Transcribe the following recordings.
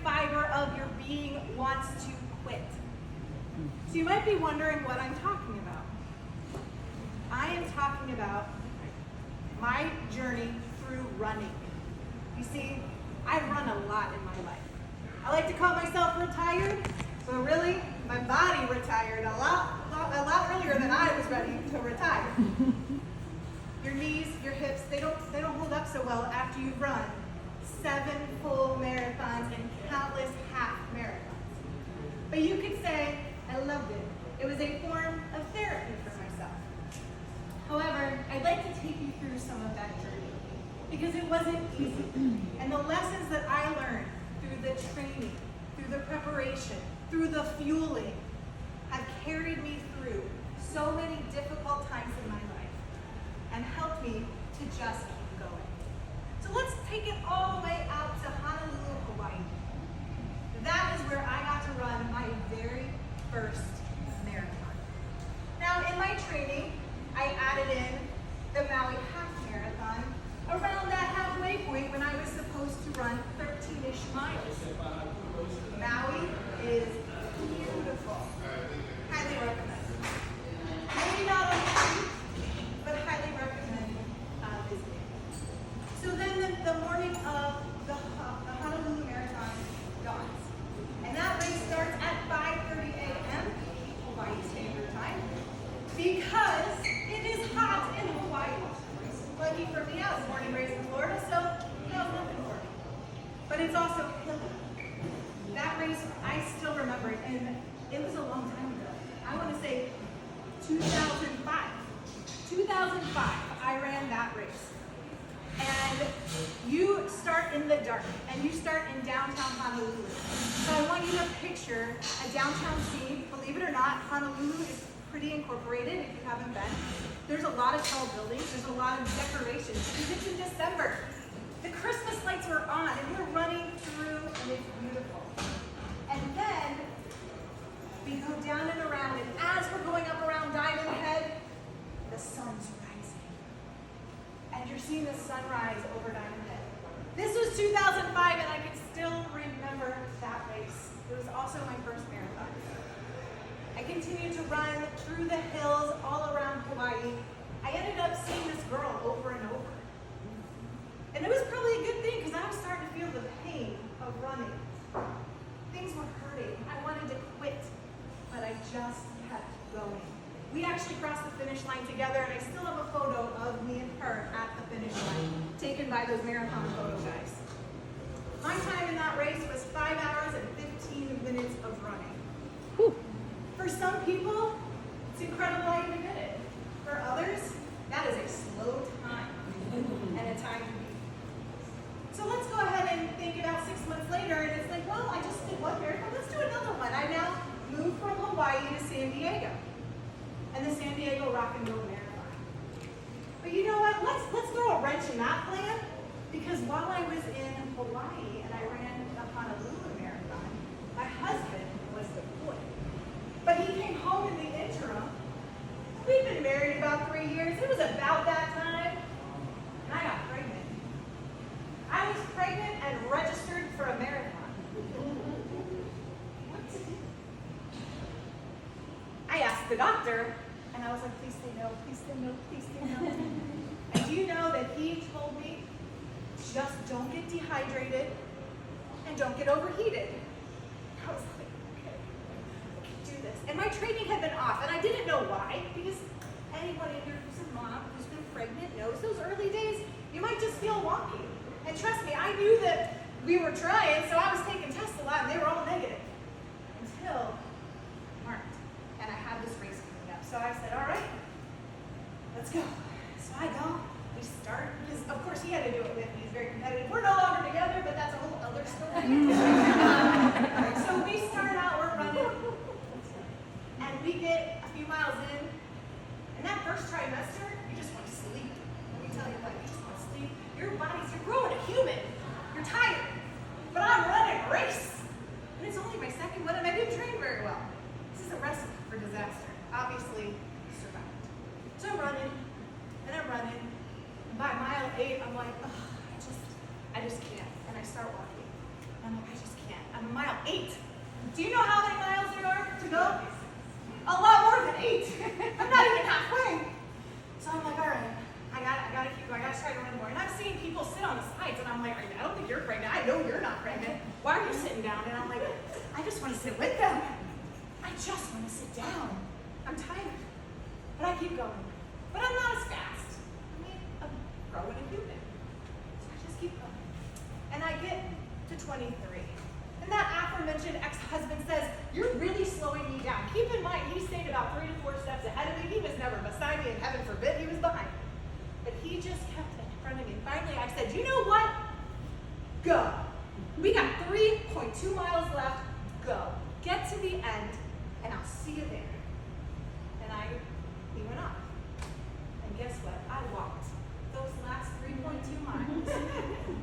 fiber of your being wants to quit. So you might be wondering what I'm talking about. I am talking about my journey through running. You see, I run a lot in my life. I like to call myself retired, but really, my body retired a lot earlier than I was ready to retire. Your knees, your hips, they don't hold up so well after you've run 7 full marathons and countless half marathons. But you could say, I loved it. It was a form of therapy for myself. However, I'd like to take you through some of that journey because it wasn't easy. And the lessons that I learned through the training, through the preparation, through the fueling, have carried me through so many difficult times in my life and helped me to just keep going. So let's take it all the way out to Honolulu, Hawaii. That is where I got to run my very first marathon. Now in my training, I added in the Maui half marathon around that halfway point when I was supposed to run 13-ish miles. Maui is beautiful. Highly recommend. Maybe not on the but highly recommend visiting. So then the morning of the Honolulu Marathon dawns. And that race starts at 5:30 a.m. Hawaii Standard Time because it is hot in Hawaii. Lucky for me, I was born and raised in Florida, so no, nothing for me. But it's also hilly. That race, I still remember it, and it was a long time ago. I want to say 2005. 2005, I ran that race. And you start in the dark, and you start in downtown Honolulu. So I want you to picture a downtown scene. Believe it or not, Honolulu is pretty incorporated if you haven't been. There's a lot of tall buildings, there's a lot of decorations, because it's in December. The Christmas lights were on, and we're running through, and it's beautiful. And then we go down and around, and as we're going up around Diamond Head, the sun's rising. And you're seeing the sunrise over Diamond Head. This was 2005, and I can still remember that race. It was also my first marathon. I continued to run through the hills all around Hawaii. I ended up seeing this girl over and over. And it was probably a good thing because I was starting to feel the pain of running. Things were hurting. I wanted to quit, but I just kept going. We actually crossed the finish line together, and I still have a photo of me and her at the finish line, taken by those marathon photo guys. My time in that race was 5 hours and 15 minutes of running. Whew. For some people, it's incredible I even did it. For others, that is a slow time and a time to beat. So let's go ahead and think about 6 months later, and it's like, well, I just did one marathon, let's do another one. I now moved from Hawaii to San Diego, and the San Diego Rock and Roll Marathon. But you know what, let's throw a wrench in that plan, because while I was in Hawaii and I ran the Honolulu Marathon, my husband was deployed. But he came home in the interim. We'd been married about 3 years. It was about that time, and I got pregnant. I was pregnant and registered for a marathon. What? I asked the doctor, and I was like, please say no, please say no, please say no. And do you know that he told me, just don't get dehydrated and don't get overheated. I was like, okay, I can do this. And my training had been off, and I didn't know why, because anyone in here who's a mom, who's been pregnant, knows those early days, you might just feel wonky. And trust me, I knew that we were trying, so I was taking tests a lot, and they were all negative. Until March, and I had this race coming up. So I said, all right, let's go. So I go, we start, because of course he had to do it with me, he's very competitive. We're no longer together, but that's a whole other story. So we start out, we're running, and we get a few miles in, and that first trimester, you just want to sleep. Let me tell you what, you just want to sleep. You're growing a human. You're tired. But I'm running a race. And it's only my second one, and I didn't train very well. This is a recipe for disaster. Obviously, survived. So I'm running, and I'm running. And by mile 8, I'm like, oh, I just can't. And I start walking. And I'm like, I just can't. I'm mile 8. Do you know how many miles there are to go? A lot more than 8. I'm not even halfway. So I'm like, all right, I gotta keep going. I gotta try to run more. And I'm seeing people sit on the sides, and I'm like, I don't think you're pregnant. I know you're not pregnant. Why are you sitting down? And I'm like, I just want to sit with them. I just want to sit down. I'm tired. But I keep going. But I'm not as fast. I mean, I'm growing and human. So I just keep going. And I get to 23. And that aforementioned ex-husband says, you're really slowing me down. Keep in mind, he stayed about 3 to 4 steps ahead of me. He was never beside me, and heaven forbid he was behind me. But he just kept in front of me. Finally, I said, you know what? Go. We got 3.2 miles left. Go. Get to the end, and I'll see you there. And he went off. And guess what? I walked those last 3.2 miles.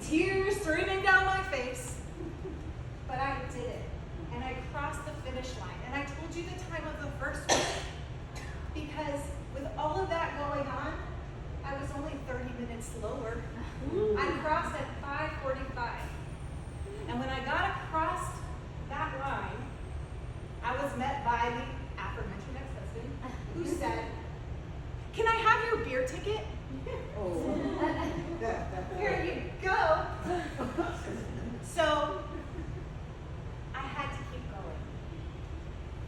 Tears streaming down my face. But I did it. And I crossed the finish line. And I told you the time of the first one. Because with all of that going on, I was only 30 minutes slower. I crossed at 5:45. And when I got across that line, I was met by the aforementioned ex-husband who said, can I have your beer ticket? Oh. Here you go. So I had to keep going.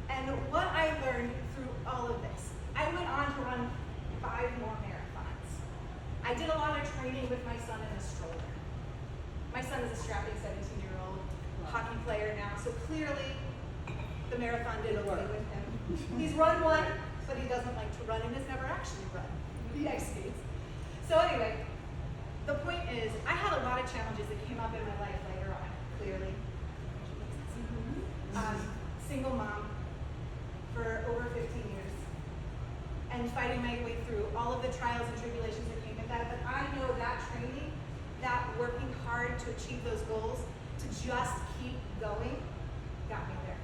And what I learned through all of this, I went on to run 5 more marathons. I did a lot of training with my son in a stroller. My son is a strapping 17-year-old hockey player now, so clearly the marathon did away with him. He's run one, but he doesn't like to run and has never actually run the ice skates. So anyway, the point is, I had a lot of challenges that came up in my life later on, clearly. Single mom for over 15 years, and fighting my way through all of the trials and tribulations that came with that. But I know that training, that working hard to achieve those goals, to just keep going, got me there.